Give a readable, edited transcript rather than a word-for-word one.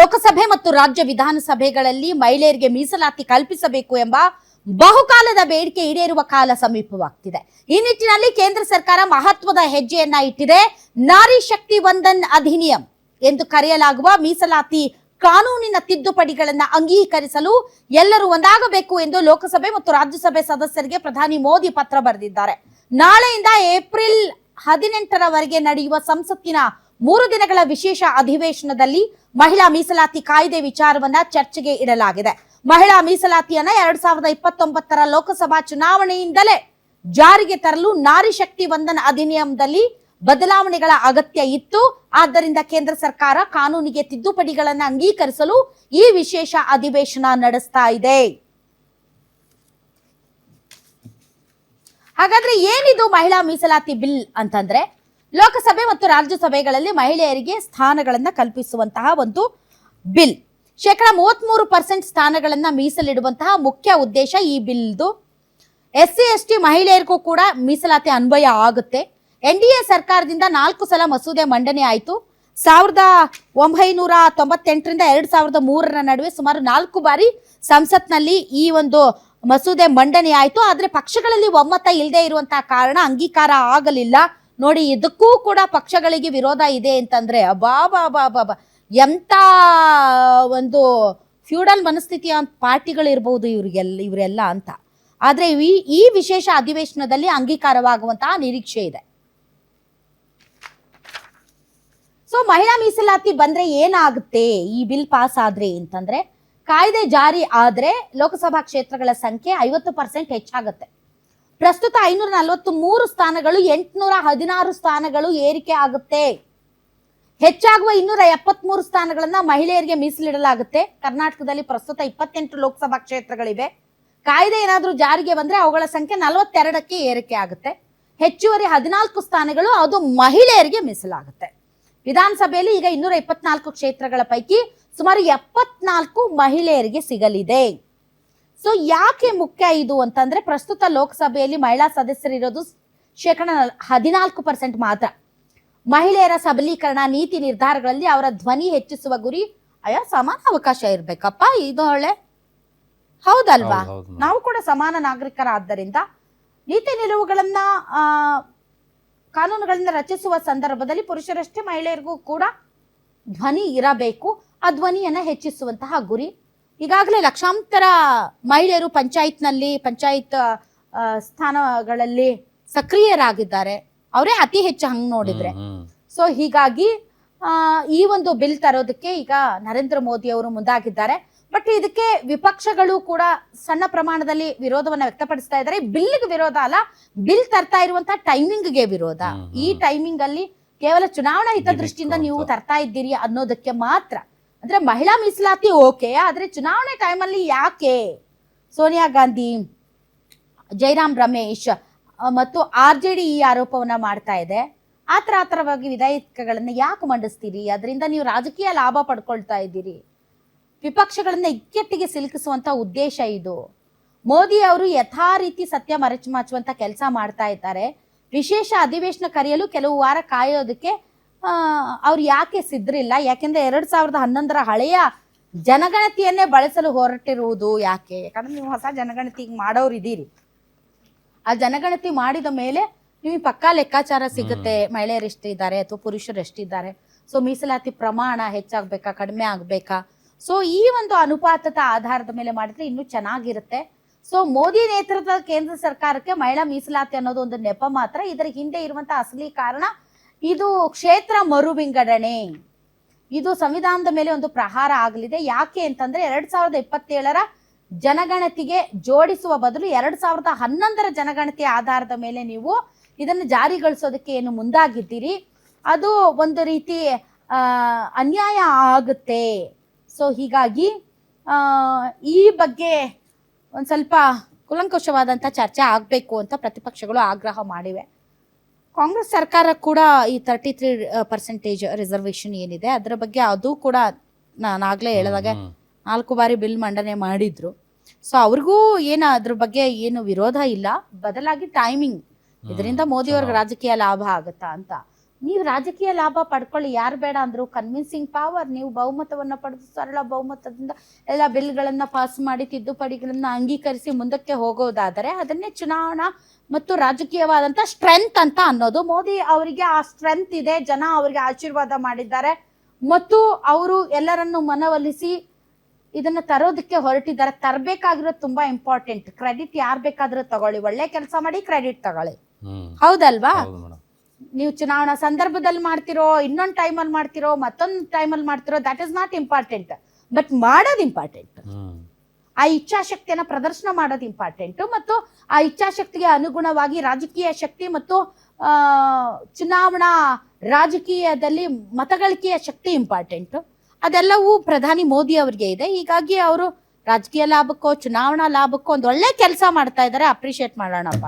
ಲೋಕಸಭೆ ಮತ್ತು ರಾಜ್ಯ ವಿಧಾನಸಭೆಗಳಲ್ಲಿ ಮಹಿಳೆಯರಿಗೆ ಮೀಸಲಾತಿ ಕಲ್ಪಿಸಬೇಕು ಎಂಬ ಬಹುಕಾಲದ ಬೇಡಿಕೆ ಈಡೇರುವ ಕಾಲ ಸಮೀಪವಾಗ್ತಿದೆ. ಈ ನಿಟ್ಟಿನಲ್ಲಿ ಕೇಂದ್ರ ಸರ್ಕಾರ ಮಹತ್ವದ ಹೆಜ್ಜೆಯನ್ನ ಇಟ್ಟಿದೆ. ನಾರಿ ಶಕ್ತಿ ವಂದನ್ ಅಧಿನಿಯಂ ಎಂದು ಕರೆಯಲಾಗುವ ಮೀಸಲಾತಿ ಕಾನೂನಿನ ತಿದ್ದುಪಡಿಗಳನ್ನ ಅಂಗೀಕರಿಸಲು ಎಲ್ಲರೂ ಒಂದಾಗಬೇಕು ಎಂದು ಲೋಕಸಭೆ ಮತ್ತು ರಾಜ್ಯಸಭೆ ಸದಸ್ಯರಿಗೆ ಪ್ರಧಾನಿ ಮೋದಿ ಪತ್ರ ಬರೆದಿದ್ದಾರೆ. ನಾಳೆಯಿಂದ ಏಪ್ರಿಲ್ 18ರವರೆಗೆ ನಡೆಯುವ ಸಂಸತ್ತಿನ 3 ದಿನಗಳ ವಿಶೇಷ ಅಧಿವೇಶನದಲ್ಲಿ ಮಹಿಳಾ ಮೀಸಲಾತಿ ಕಾಯ್ದೆ ವಿಚಾರವನ್ನ ಚರ್ಚೆಗೆ ಇಡಲಾಗಿದೆ. ಮಹಿಳಾ ಮೀಸಲಾತಿಯನ್ನ 2029ರ ಲೋಕಸಭಾ ಚುನಾವಣೆಯಿಂದಲೇ ಜಾರಿಗೆ ತರಲು ನಾರಿ ಶಕ್ತಿ ವಂದನ್ ಅಧಿನಿಯಮದಲ್ಲಿ ಬದಲಾವಣೆಗಳ ಅಗತ್ಯ ಇತ್ತು. ಆದ್ದರಿಂದ ಕೇಂದ್ರ ಸರ್ಕಾರ ಕಾನೂನಿಗೆ ತಿದ್ದುಪಡಿಗಳನ್ನು ಅಂಗೀಕರಿಸಲು ಈ ವಿಶೇಷ ಅಧಿವೇಶನ ನಡೆಸ್ತಾ ಇದೆ. ಹಾಗಾದ್ರೆ ಏನಿದು ಮಹಿಳಾ ಮೀಸಲಾತಿ ಬಿಲ್ ಅಂತಂದ್ರೆ, ಲೋಕಸಭೆ ಮತ್ತು ರಾಜ್ಯಸಭೆಗಳಲ್ಲಿ ಮಹಿಳೆಯರಿಗೆ ಸ್ಥಾನಗಳನ್ನ ಕಲ್ಪಿಸುವಂತಹ ಒಂದು ಬಿಲ್. 33% ಸ್ಥಾನಗಳನ್ನ ಮೀಸಲಿಡುವಂತಹ ಮುಖ್ಯ ಉದ್ದೇಶ ಈ ಬಿಲ್ದು. SC/ST ಮಹಿಳೆಯರಿಗೂ ಕೂಡ ಮೀಸಲಾತಿ ಅನ್ವಯ ಆಗುತ್ತೆ. NDA ಸರ್ಕಾರದಿಂದ 4 ಸಲ ಮಸೂದೆ ಮಂಡನೆ ಆಯಿತು. 1998ರಿಂದ 2003ರ ನಡುವೆ ಸುಮಾರು 4 ಬಾರಿ ಸಂಸತ್ನಲ್ಲಿ ಈ ಒಂದು ಮಸೂದೆ ಮಂಡನೆ ಆಯಿತು. ಆದರೆ ಪಕ್ಷಗಳಲ್ಲಿ ಒಮ್ಮತ ಇಲ್ಲದೆ ಇರುವಂತಹ ಕಾರಣ ಅಂಗೀಕಾರ ಆಗಲಿಲ್ಲ. ನೋಡಿ, ಇದಕ್ಕೂ ಕೂಡ ಪಕ್ಷಗಳಿಗೆ ವಿರೋಧ ಇದೆ ಅಂತಂದ್ರೆ ಅಬಾಬಾಬಾಬಾ ಎಂತ ಒಂದು ಫ್ಯೂಡಲ್ ಮನಸ್ಥಿತಿಯ ಪಾರ್ಟಿಗಳು ಇರಬಹುದು ಇವರೆಲ್ಲ ಅಂತ. ಆದ್ರೆ ಈ ವಿಶೇಷ ಅಧಿವೇಶನದಲ್ಲಿ ಅಂಗೀಕಾರವಾಗುವಂತಹ ನಿರೀಕ್ಷೆ ಇದೆ. ಸೊ ಮಹಿಳಾ ಮೀಸಲಾತಿ ಬಂದ್ರೆ ಏನಾಗುತ್ತೆ ಈ ಬಿಲ್ ಪಾಸ್ ಆದ್ರೆ ಅಂತಂದ್ರೆ, ಕಾಯ್ದೆ ಜಾರಿ ಆದ್ರೆ ಲೋಕಸಭಾ ಕ್ಷೇತ್ರಗಳ ಸಂಖ್ಯೆ 50% ಹೆಚ್ಚಾಗುತ್ತೆ. ಪ್ರಸ್ತುತ 543 ಸ್ಥಾನಗಳು 816 ಸ್ಥಾನಗಳು ಏರಿಕೆ ಆಗುತ್ತೆ. ಹೆಚ್ಚಾಗುವ 273 ಸ್ಥಾನಗಳನ್ನ ಮಹಿಳೆಯರಿಗೆ ಮೀಸಲಿಡಲಾಗುತ್ತೆ. ಕರ್ನಾಟಕದಲ್ಲಿ ಪ್ರಸ್ತುತ 28 ಲೋಕಸಭಾ ಕ್ಷೇತ್ರಗಳಿವೆ. ಕಾಯ್ದೆ ಏನಾದ್ರೂ ಜಾರಿಗೆ ಬಂದ್ರೆ ಅವುಗಳ ಸಂಖ್ಯೆ 42ಕ್ಕೆ ಏರಿಕೆ ಆಗುತ್ತೆ. ಹೆಚ್ಚುವರಿ 14 ಸ್ಥಾನಗಳು ಅದು ಮಹಿಳೆಯರಿಗೆ ಮೀಸಲಾಗುತ್ತೆ. ವಿಧಾನಸಭೆಯಲ್ಲಿ ಈಗ 224 ಕ್ಷೇತ್ರಗಳ ಪೈಕಿ ಸುಮಾರು 74 ಮಹಿಳೆಯರಿಗೆ ಸಿಗಲಿದೆ. ಸೊ ಯಾಕೆ ಮುಖ್ಯ ಇದು ಅಂತಂದ್ರೆ, ಪ್ರಸ್ತುತ ಲೋಕಸಭೆಯಲ್ಲಿ ಮಹಿಳಾ ಸದಸ್ಯರಿರೋದು 14% ಮಾತ್ರ. ಮಹಿಳೆಯರ ಸಬಲೀಕರಣ ನೀತಿ ನಿರ್ಧಾರಗಳಲ್ಲಿ ಅವರ ಧ್ವನಿ ಹೆಚ್ಚಿಸುವ ಗುರಿ ಸಮಾನ ಅವಕಾಶ ಇರ್ಬೇಕಪ್ಪ. ಇದು ಒಳ್ಳೆ ಹೌದಲ್ವಾ? ನಾವು ಕೂಡ ಸಮಾನ ನಾಗರಿಕರಾದ್ದರಿಂದ ನೀತಿ ನಿಲುವುಗಳನ್ನ ಕಾನೂನುಗಳನ್ನ ರಚಿಸುವ ಸಂದರ್ಭದಲ್ಲಿ ಪುರುಷರಷ್ಟೇ ಮಹಿಳೆಯರಿಗೂ ಕೂಡ ಧ್ವನಿ ಇರಬೇಕು. ಆ ಧ್ವನಿಯನ್ನ ಹೆಚ್ಚಿಸುವಂತಹ ಗುರಿ. ಈಗಾಗಲೇ ಲಕ್ಷಾಂತರ ಮಹಿಳೆಯರು ಪಂಚಾಯತ್ ಸ್ಥಾನಗಳಲ್ಲಿ ಸಕ್ರಿಯರಾಗಿದ್ದಾರೆ. ಅವರೇ ಅತಿ ಹೆಚ್ಚು ಹಂಗ್ ನೋಡಿದ್ರೆ. ಸೊ ಹೀಗಾಗಿ ಈ ಒಂದು ಬಿಲ್ ತರೋದಕ್ಕೆ ಈಗ ನರೇಂದ್ರ ಮೋದಿ ಅವರು ಮುಂದಾಗಿದ್ದಾರೆ. ಬಟ್ ಇದಕ್ಕೆ ವಿಪಕ್ಷಗಳು ಕೂಡ ಸಣ್ಣ ಪ್ರಮಾಣದಲ್ಲಿ ವಿರೋಧವನ್ನ ವ್ಯಕ್ತಪಡಿಸ್ತಾ ಇದ್ದಾರೆ. ಬಿಲ್ಗೆ ವಿರೋಧ ಅಲ್ಲ, ಬಿಲ್ ತರ್ತಾ ಇರುವಂತಹ ಟೈಮಿಂಗ್ಗೆ ವಿರೋಧ. ಈ ಟೈಮಿಂಗ್ ಅಲ್ಲಿ ಕೇವಲ ಚುನಾವಣಾ ಹಿತದೃಷ್ಟಿಯಿಂದ ನೀವು ತರ್ತಾ ಇದ್ದೀರಿ ಅನ್ನೋದಕ್ಕೆ ಮಾತ್ರ. ಅಂದ್ರೆ ಮಹಿಳಾ ಮೀಸಲಾತಿ ಓಕೆ, ಆದ್ರೆ ಚುನಾವಣೆ ಟೈಮಲ್ಲಿ ಯಾಕೆ? ಸೋನಿಯಾ ಗಾಂಧಿ, ಜೈರಾಮ್ ರಮೇಶ್ ಮತ್ತು RJD ಈ ಆರೋಪವನ್ನ ಮಾಡ್ತಾ ಇದೆ. ಆತರವಾಗಿ ವಿಧೇಯಕಗಳನ್ನ ಯಾಕೆ ಮಂಡಿಸ್ತೀರಿ? ಅದರಿಂದ ನೀವು ರಾಜಕೀಯ ಲಾಭ ಪಡ್ಕೊಳ್ತಾ ಇದ್ದೀರಿ. ವಿಪಕ್ಷಗಳನ್ನ ಇಕ್ಕಟ್ಟಿಗೆ ಸಿಲುಕಿಸುವಂತ ಉದ್ದೇಶ ಇದು. ಮೋದಿ ಅವರು ಯಥಾ ರೀತಿ ಸತ್ಯ ಮರೆಮಾಚುವಂತ ಕೆಲಸ ಮಾಡ್ತಾ ಇದ್ದಾರೆ. ವಿಶೇಷ ಅಧಿವೇಶನ ಕರೆಯಲು ಕೆಲವು ವಾರ ಕಾಯೋದಕ್ಕೆ ಅವ್ರು ಯಾಕೆ ಸಿದ್ರಿಲ್ಲ? ಯಾಕೆಂದ್ರೆ 2011ರ ಹಳೆಯ ಜನಗಣತಿಯನ್ನೇ ಬಳಸಲು ಹೊರಟಿರುವುದು ಯಾಕೆ? ಯಾಕಂದ್ರೆ ನೀವು ಹೊಸ ಜನಗಣತಿ ಮಾಡೋರು ಇದ್ದೀರಿ. ಆ ಜನಗಣತಿ ಮಾಡಿದ ಮೇಲೆ ನಿಮಗೆ ಪಕ್ಕಾ ಲೆಕ್ಕಾಚಾರ ಸಿಗುತ್ತೆ, ಮಹಿಳೆಯರು ಎಷ್ಟಿದ್ದಾರೆ ಅಥವಾ ಪುರುಷರು ಎಷ್ಟಿದ್ದಾರೆ. ಸೊ ಮೀಸಲಾತಿ ಪ್ರಮಾಣ ಹೆಚ್ಚಾಗ್ಬೇಕಾ ಕಡಿಮೆ ಆಗ್ಬೇಕಾ? ಸೊ ಈ ಒಂದು ಅನುಪಾತದ ಆಧಾರದ ಮೇಲೆ ಮಾಡಿದ್ರೆ ಇನ್ನೂ ಚೆನ್ನಾಗಿರುತ್ತೆ. ಸೊ ಮೋದಿ ನೇತೃತ್ವದ ಕೇಂದ್ರ ಸರ್ಕಾರಕ್ಕೆ ಮಹಿಳಾ ಮೀಸಲಾತಿ ಅನ್ನೋದು ಒಂದು ನೆಪ ಮಾತ್ರ. ಇದರ ಹಿಂದೆ ಇರುವಂತಹ ಅಸಲಿ ಕಾರಣ ಇದು ಕ್ಷೇತ್ರ ಮರು ವಿಂಗಡಣೆ. ಇದು ಸಂವಿಧಾನದ ಮೇಲೆ ಒಂದು ಪ್ರಹಾರ ಆಗಲಿದೆ. ಯಾಕೆ ಅಂತಂದ್ರೆ 2027ರ ಜನಗಣತಿಗೆ ಜೋಡಿಸುವ ಬದಲು 2011ರ ಜನಗಣತಿಯ ಆಧಾರದ ಮೇಲೆ ನೀವು ಇದನ್ನು ಜಾರಿಗೊಳಿಸೋದಕ್ಕೆ ಏನು ಮುಂದಾಗಿದ್ದೀರಿ, ಅದು ಒಂದು ರೀತಿ ಅನ್ಯಾಯ ಆಗುತ್ತೆ. ಸೊ ಹೀಗಾಗಿ ಈ ಬಗ್ಗೆ ಒಂದು ಸ್ವಲ್ಪ ಕೂಲಂಕಷವಾದಂಥ ಚರ್ಚೆ ಆಗಬೇಕು ಅಂತ ಪ್ರತಿಪಕ್ಷಗಳು ಆಗ್ರಹ ಮಾಡಿವೆ. ಕಾಂಗ್ರೆಸ್ ಸರ್ಕಾರ ಕೂಡ ಈ 33% ರಿಸರ್ವೇಶನ್ ಏನಿದೆ ಅದರ ಬಗ್ಗೆ ಅದು ಕೂಡ ನಾನಾಗಲೇ ಹೇಳಿದಾಗ 4 ಬಾರಿ ಬಿಲ್ ಮಂಡನೆ ಮಾಡಿದ್ರು. ಸೊ ಅವ್ರಿಗೂ ಏನು ಅದ್ರ ಬಗ್ಗೆ ಏನು ವಿರೋಧ ಇಲ್ಲ. ಬದಲಾಗಿ ಟೈಮಿಂಗ್, ಇದರಿಂದ ಮೋದಿ ಅವ್ರಿಗೆ ರಾಜಕೀಯ ಲಾಭ ಆಗುತ್ತಾ ಅಂತ ನೀವು ರಾಜಕೀಯ ಲಾಭ ಪಡ್ಕೊಳ್ಳಿ, ಯಾರು ಬೇಡ ಅಂದ್ರು. ಕನ್ವಿನ್ಸಿಂಗ್ ಪವರ್, ನೀವು ಬಹುಮತವನ್ನ ಪಡೆದು ಸರಳ ಬಹುಮತದಿಂದ ಎಲ್ಲ ಬಿಲ್ಗಳನ್ನ ಪಾಸ್ ಮಾಡಿ ತಿದ್ದುಪಡಿಗಳನ್ನ ಅಂಗೀಕರಿಸಿ ಮುಂದಕ್ಕೆ ಹೋಗೋದಾದರೆ ಅದನ್ನೇ ಚುನಾವಣಾ ಮತ್ತು ರಾಜಕೀಯವಾದಂತ ಸ್ಟ್ರೆಂತ್ ಅಂತ ಅನ್ನೋದು. ಮೋದಿ ಅವರಿಗೆ ಆ ಸ್ಟ್ರೆಂತ್ ಇದೆ, ಜನ ಅವರಿಗೆ ಆಶೀರ್ವಾದ ಮಾಡಿದ್ದಾರೆ ಮತ್ತು ಅವರು ಎಲ್ಲರನ್ನು ಮನವೊಲಿಸಿ ಇದನ್ನ ತರೋದಕ್ಕೆ ಹೊರಟಿದ್ದಾರೆ. ತರಬೇಕಾಗಿರೋದು ತುಂಬಾ ಇಂಪಾರ್ಟೆಂಟ್. ಕ್ರೆಡಿಟ್ ಯಾರು ಬೇಕಾದ್ರೂ ತಗೊಳ್ಳಿ, ಒಳ್ಳೆ ಕೆಲಸ ಮಾಡಿ ಕ್ರೆಡಿಟ್ ತಗೊಳ್ಳಿ, ಹೌದಲ್ವಾ? ನೀವು ಚುನಾವಣಾ ಸಂದರ್ಭದಲ್ಲಿ ಮಾಡ್ತಿರೋ, ಇನ್ನೊಂದು ಟೈಮಲ್ಲಿ ಮಾಡ್ತಿರೋ, ಮತ್ತೊಂದು ಟೈಮಲ್ಲಿ ಮಾಡ್ತಿರೋ, that is not important. But ಮಾಡೋದು ಇಂಪಾರ್ಟೆಂಟ್. ಆ ಇಚ್ಛಾಶಕ್ತಿಯನ್ನ ಪ್ರದರ್ಶನ ಮಾಡೋದು ಇಂಪಾರ್ಟೆಂಟ್. ಮತ್ತು ಆ ಇಚ್ಛಾಶಕ್ತಿಗೆ ಅನುಗುಣವಾಗಿ ರಾಜಕೀಯ ಶಕ್ತಿ ಮತ್ತು ಚುನಾವಣಾ ರಾಜಕೀಯದಲ್ಲಿ ಮತಗಳಿಕೆಯ ಶಕ್ತಿ ಇಂಪಾರ್ಟೆಂಟ್. ಅದೆಲ್ಲವೂ ಪ್ರಧಾನಿ ಮೋದಿ ಅವರಿಗೆ ಇದೆ. ಹೀಗಾಗಿ ಅವರು ರಾಜಕೀಯ ಲಾಭಕ್ಕೋ ಚುನಾವಣಾ ಲಾಭಕ್ಕೋ ಒಂದು ಒಳ್ಳೆ ಕೆಲಸ ಮಾಡ್ತಾ ಇದ್ದಾರೆ. ಅಪ್ರಿಶಿಯೇಟ್ ಮಾಡೋಣಪ್ಪ.